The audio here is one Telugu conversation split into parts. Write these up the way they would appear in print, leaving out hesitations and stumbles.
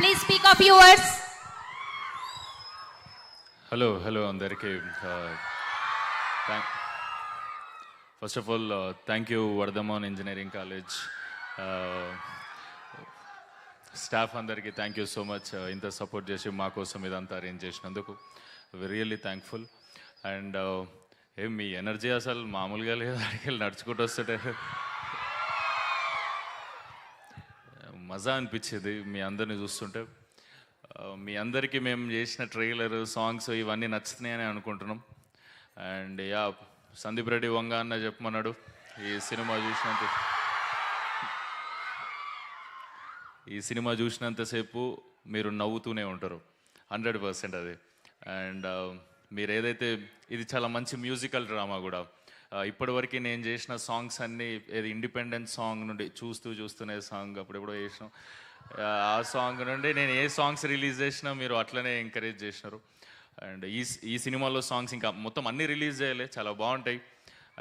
Please speak of your words. Hello అందరికీ first of all thank you Vardhaman engineering college staff అందరికీ థ్యాంక్ యూ సో మచ్ ఇంత సపోర్ట్ చేసి మా కోసం ఇదంతా అరేంజ్ చేసినందుకు రియల్లీ థ్యాంక్ఫుల్. అండ్ ఏం మీ ఎనర్జీ అసలు మామూలుగా లేదు, అడిగి నడుచుకుంటూ వస్తుంటే మజా అనిపించేది మీ అందరిని చూస్తుంటే. మీ అందరికీ మేము చేసిన ట్రైలర్ సాంగ్స్ ఇవన్నీ నచ్చుతున్నాయని అనుకుంటున్నాం. అండ్ యా సందీప్ రెడ్డి వంగ అన్న చెప్పమన్నాడు, ఈ సినిమా చూసినంతసేపు మీరు నవ్వుతూనే ఉంటారు 100% అది. అండ్ మీరు ఏదైతే ఇది చాలా మంచి మ్యూజికల్ డ్రామా కూడా. ఇప్పటివరకు నేను చేసిన సాంగ్స్ అన్నీ ఏది ఇండిపెండెంట్ సాంగ్ నుండి చూస్తూనే సాంగ్ అప్పుడెప్పుడో చేసినాం, ఆ సాంగ్ నుండి నేను ఏ సాంగ్స్ రిలీజ్ చేసినా మీరు అట్లనే ఎంకరేజ్ చేసినారు. అండ్ ఈ సినిమాలో సాంగ్స్ ఇంకా మొత్తం అన్నీ రిలీజ్ చేయలే, చాలా బాగుంటాయి.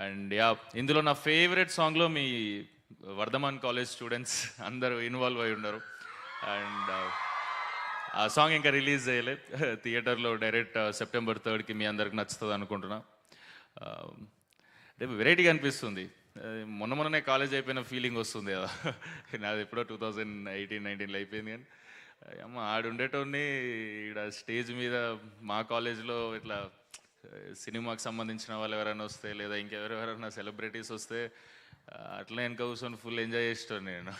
అండ్ యా ఇందులో నా ఫేవరెట్ సాంగ్లో మీ వర్ధమాన్ కాలేజ్ స్టూడెంట్స్ అందరూ ఇన్వాల్వ్ అయి ఉన్నారు. అండ్ ఆ సాంగ్ ఇంకా రిలీజ్ చేయలే, థియేటర్లో డైరెక్ట్ సెప్టెంబర్ 3కి మీ అందరికి నచ్చుతుంది అనుకుంటున్నా. రేపు వెరైటీగా అనిపిస్తుంది, మొన్ననే కాలేజ్ అయిపోయిన ఫీలింగ్ వస్తుంది కదా. నాది ఎప్పుడో 2018-19లో అయిపోయింది. కానీ అమ్మ ఆడుండేటోని ఇక్కడ స్టేజ్ మీద మా కాలేజ్లో ఇట్లా సినిమాకి సంబంధించిన వాళ్ళు ఎవరైనా వస్తే లేదా ఇంకెవరెవరైనా సెలబ్రిటీస్ వస్తే అట్లా వెనక కూర్చొని ఫుల్ ఎంజాయ్ చేస్తాను నేను.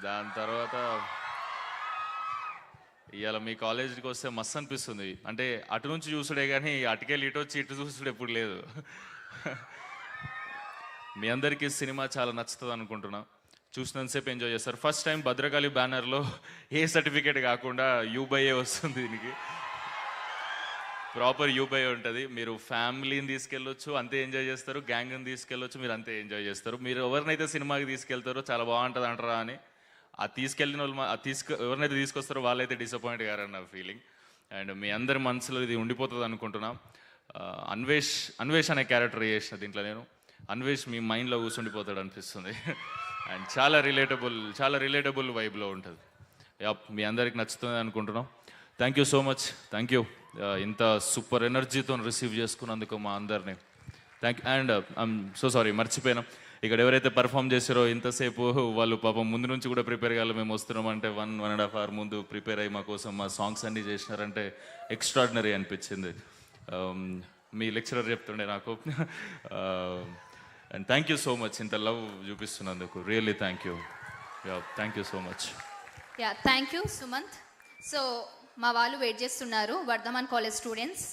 దాని తర్వాత ఇవాళ మీ కాలేజీకి వస్తే మస్తు అనిపిస్తుంది. అంటే అటు నుంచి చూసుడే కానీ అటుకెళ్ళి ఇటు వచ్చి ఇటు చూసుడు ఎప్పుడు లేదు. మీ అందరికీ సినిమా చాలా నచ్చుతుంది అనుకుంటున్నా, చూసినంతసేపు ఎంజాయ్ చేస్తారు. ఫస్ట్ టైం భద్రకాళి బ్యానర్లో ఏ సర్టిఫికేట్ కాకుండా యూబైఏ వస్తుంది, దీనికి ప్రాపర్ యూబైఏ ఉంటుంది. మీరు ఫ్యామిలీని తీసుకెళ్ళొచ్చు అంతే ఎంజాయ్ చేస్తారు, గ్యాంగ్ని తీసుకెళ్ళొచ్చు మీరు అంతే ఎంజాయ్ చేస్తారు. మీరు ఎవరినైతే సినిమాకి తీసుకెళ్తారో చాలా బాగుంటుంది అంటారా అని ఆ తీసుకెళ్ళిన వాళ్ళు ఎవరినైతే తీసుకొస్తారో వాళ్ళైతే డిసప్పాయింట్ కారని నా ఫీలింగ్. అండ్ మీ అందరి మనసులో ఇది ఉండిపోతుంది అనుకుంటున్నా. అన్వేష్ అనే క్యారెక్టర్ చేసిన దీంట్లో నేను అన్వేష్ మీ మైండ్లో కూర్చుండిపోతాడు అనిపిస్తుంది. అండ్ చాలా రిలేటబుల్ వైబ్లో ఉంటుంది. మీ అందరికి నచ్చుతుంది అనుకుంటున్నాం. Thank you so much, thank you ఇంత సూపర్ ఎనర్జీతో రిసీవ్ చేసుకున్నందుకు మా అందరినీ thank you. And I'm so sorry, మర్చిపోయినా ఇక్కడ ఎవరైతే పర్ఫామ్ చేశారో ఇంతసేపు వాళ్ళు పాపం ముందు నుంచి కూడా ప్రిపేర్ కావాలి. మేము వస్తున్నామంటే 1.5 hour ముందు ప్రిపేర్ అయ్యి మా కోసం మా సాంగ్స్ అన్నీ చేసినారంటే ఎక్స్ట్రాడినరీ అనిపించింది. మీ లెక్చరర్ చెప్తుండే నాకు. And thank you so much ఇంత లవ్ చూపిస్తున్నందుకు, really thank you so much. Thank you Sumanth. So మా వాళ్ళు వెయిట్ చేస్తున్నారు, వర్ధమాన్ కాలేజ్ స్టూడెంట్స్.